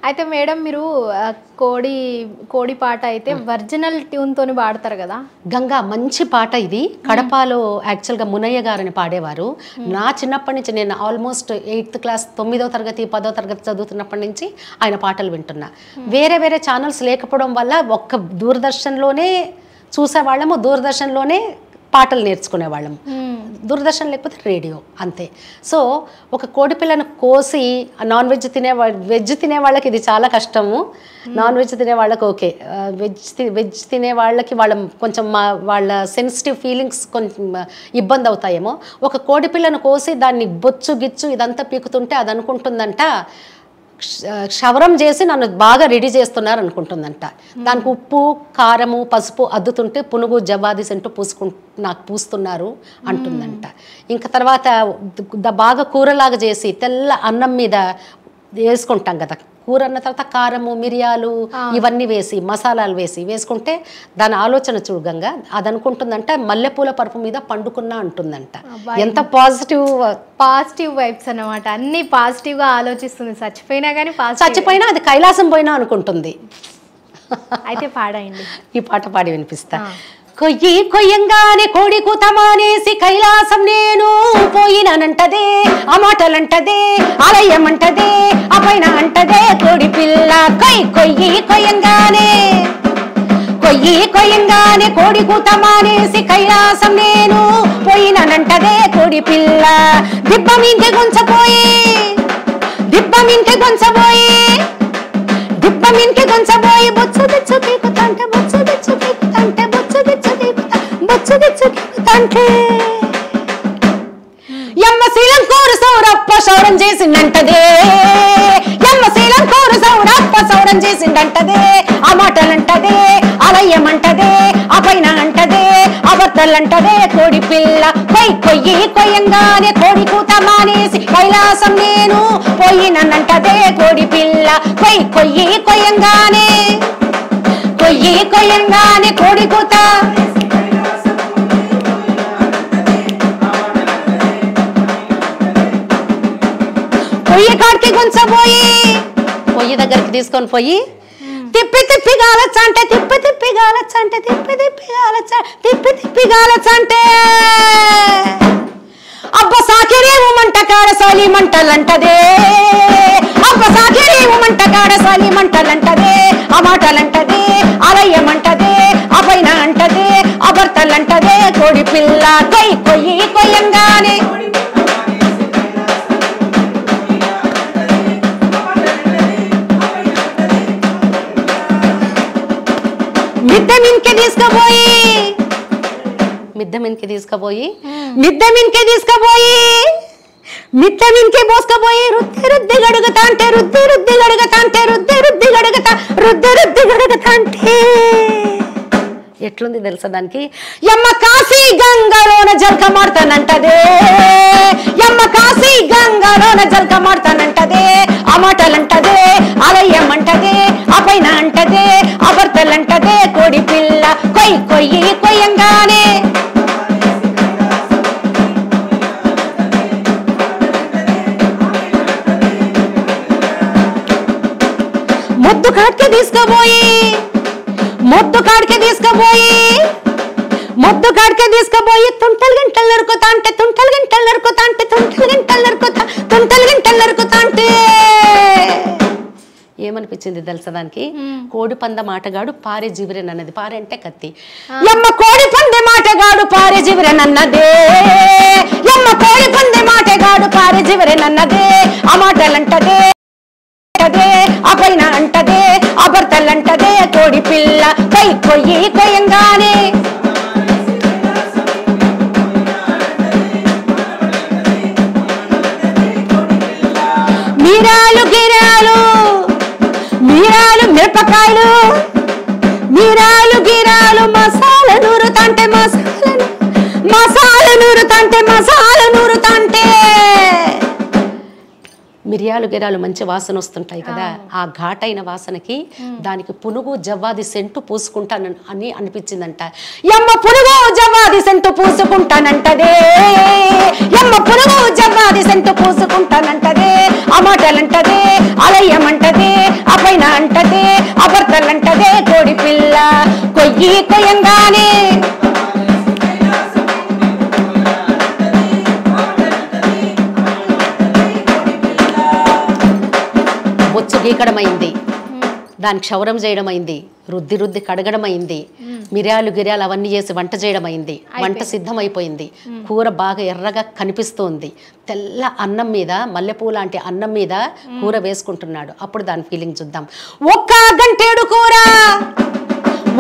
అయితే మేడం మీరు కోడి కోడి పాట అయితే ఒరిజినల్ ట్యూన్ తోని పాడతారు కదా. గంగా మంచి పాట ఇది. కడపలో యాక్చువల్గా మునయ్య గారని పాడేవారు. నా చిన్నప్పటి నుంచి నేను ఆల్మోస్ట్ 8th క్లాస్ 9వ తరగతి 10వ తరగతి చదువుతున్నప్పటి నుంచి ఆయన పాటలు వింటున్నా. వేరే వేరే ఛానల్స్ లేకపోవడం వల్ల ఒక్క దూరదర్శన్లోనే చూసేవాళ్ళము, దూరదర్శన్లోనే పాటలు నేర్చుకునేవాళ్ళము. దూరదర్శన్ లేకపోతే రేడియో అంతే. సో ఒక కోడి పిల్లను కోసి నాన్ వెజ్ వెజ్ తినే వాళ్ళకి ఇది చాలా కష్టము. నాన్ వెజ్ తినే వాళ్ళకి ఓకే, వెజ్ తినే వాళ్ళకి కొంచెం వాళ్ళ సెన్సిటివ్ ఫీలింగ్స్ కొంచెం ఇబ్బంది అవుతాయేమో. ఒక కోడి పిల్లను కోసి దాన్ని బొచ్చు గిచ్చు ఇదంతా పీకుతుంటే అది అనుకుంటుందంట క్షవరం చేసి నన్ను బాగా రెడీ చేస్తున్నారు అనుకుంటుందంట. దానికి ఉప్పు కారము పసుపు అద్దుతుంటే పునుగు జవ్వాది సెంటు నాకు పూస్తున్నారు అంటుందంట. ఇంకా తర్వాత బాగా కూరలాగా చేసి తెల్ల అన్నం మీద వేసుకుంటాం కదా, కూర అన్న తర్వాత కారము మిరియాలు ఇవన్నీ వేసి మసాలాలు వేసుకుంటే దాని ఆలోచన చూడంగా అది అనుకుంటుందంట మల్లెపూల పరుపు మీద పండుకున్నా అంటుందంట. ఎంత పాజిటివ్ వైబ్స్ అన్నమాట. అన్ని పాజిటివ్ గా ఆలోచిస్తుంది. చచ్చిపోయినా అది కైలాసం పోయినా అనుకుంటుంది. అయితే పాడండి, ఈ పాట పాడి వినిపిస్తా. కొయ్యి కొయ్యంగానే కోడి కూత మానేసి కైలాసం నేను పోయినానంటదే, ఆ మాటలంటదే ఆలయమంటదే, ఆ పైన అంటదే కోడి పిల్ల. కొయ్యి కొయ్యంగానే కోడి కూత మానేసి కైలాసం నేను పోయినానంటదే కోడి పిల్ల. దిబ్బమింటి గుంచబోయి బొచ్చు తెచ్చు పీకుతంటే ఎమ్మ శీలంకూరు సౌరప్ప సౌరం చేసిండంటదే, సౌరం చేసిండంటదే, ఆ మాటలంటదే ఆలయమంటదే, ఆ పైన అంటదే అబద్ధాలంటదే కోడి పిల్ల. కొయ్యి కొయ్యంగానే కోడి కూత మానేసి కైలాసం నేను పోయినంటదే కోడి పిల్ల. కొయ్యి కొయ్యంగానే కోడి కూత పొయ్యి కాడికి గుంచబోయి పొయ్యి దగ్గరికి తీసుకొని పోయి తిప్పి గాలచ్చంటే అబ్బ సాకిరేవు మంట కాడ సాలి మంటలంటదే, ఆ మాటలంటదే ఆలయమంటదే, ఆ పైన అంటదే అబర్తలంటదే కోడి పిల్ల. కొయ్యి కొయ్యంగానే మిద్దె మిన్కి పోసుకపోయి రుద్ది గడుగుతాంటే ఎట్లుంది తెలుసా దానికి? ఎమ్మ కాశీ గంగలోన జల్క మాడతానంటదే, ఆ మాటలంటదే ఆలయమంటదే, ఆ పైన అంటదే అబర్తలంటదే కోడి పిల్ల. కొయ్యి కొయ్యంగానే మొద్దు కాడికి తీసుకుపోయి తుంటలు గంటలు నరుకుతాంటే ఏమనిపించింది తెలుసా దానికి? కోడి పంద మాటగాడు పారే జీవిరేనన్నది. పారే అంటే కత్తి. ఎమ్మ కోడి పందె మాటగాడు పారే జీవిరేనన్నదే, ఆ మాటలంటదే ఆ పైన అంటదే అబర్తలంటదే కోడి పిల్ల. కొయ్యి కొయ్యంగానే మీరాలు మిరపకాయలు మసాల నూరుతంటే మిరియాలు గిరాలు మంచి వాసన వస్తుంటాయి కదా, ఆ ఘాటైన వాసనకి దానికి పునుగు జవ్వాది సెంటు పూసుకుంటాను అని అనిపించిందంట. ఎమ్మ పునుగు జవ్వాది సెంటు పూసుకుంటానంటదే, ఆ మాటలంటదే ఆలయమంటదే, ఆ కొయ్యి కొయ్యంగానే బొచ్చు గీకడమైంది, దానికి క్షౌరం చేయడం అయింది, రుద్ది రుద్ది కడగడం అయింది, మిరియాలు గిరియాలు అవన్నీ చేసి వంట చేయడం అయింది. వంట సిద్ధమైపోయింది. కూర బాగా ఎర్రగా కనిపిస్తోంది. తెల్ల అన్నం మీద, మల్లెపూ లాంటి అన్నం మీద కూర వేసుకుంటున్నాడు. అప్పుడు దాని ఫీలింగ్ చూద్దాం. ఒక్క గంటేడు కూర,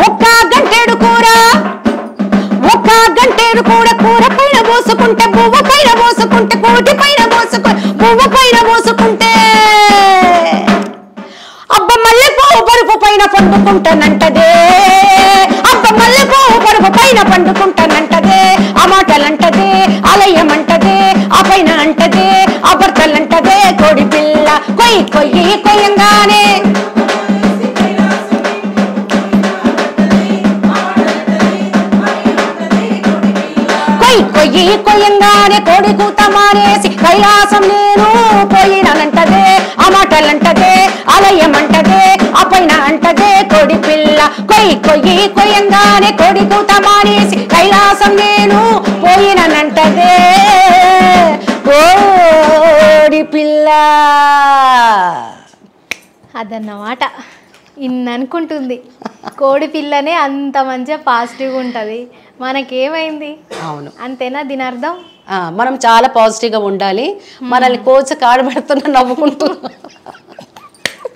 ఒక్క గంటేడు కూర, ఒక్క గంటేడు కూర, కూర పైన పోసుకుంటే, బువ్వ పైన పోసుకుంటే, కోటి పైన పోసుకుంటే, బువ్వ పైన పోసుకుంటే, అబ్బ మల్లెపూ పరుపు పైన పండుకుంటానంటదే, అబ్బ మల్లెపూ పరుపు పైన పండుకుంటానంటదే, ఆ మాటలంటదే, ఆలయమంటదే, ఆ పైన అంటదే, ఆ భర్తలంటదే, కోడి పిల్ల కొయ్యి కొయ్యి కొయ్యంగానే కొయ్యి కొయ్యి కొయ్యంగానే కోడి కూత మానేసి కైలాసం నేను పోయినానంటదే, ఆ మాటలంటదే, ఆలయమంటదే, ఆ పైన అంటదే, కోడి పిల్ల కొయ్యి కొయ్యి కొయ్యంగానే కోడి కూత మానేసి కైలాసం నేను పోయినానంటదే, కోడి పిల్ల. అదన్నమాట. ఇన్ని అనుకుంటుంది. కోడి పిల్లనే అంత మంచిగా పాజిటివ్గా ఉంటుంది. మనకేమైంది? అవును, అంతేనా దీని అర్థం? మనం చాలా పాజిటివ్గా ఉండాలి. మనల్ని కోచ్ కాడబెడుతున్నా నవ్వుకుంటున్నాం.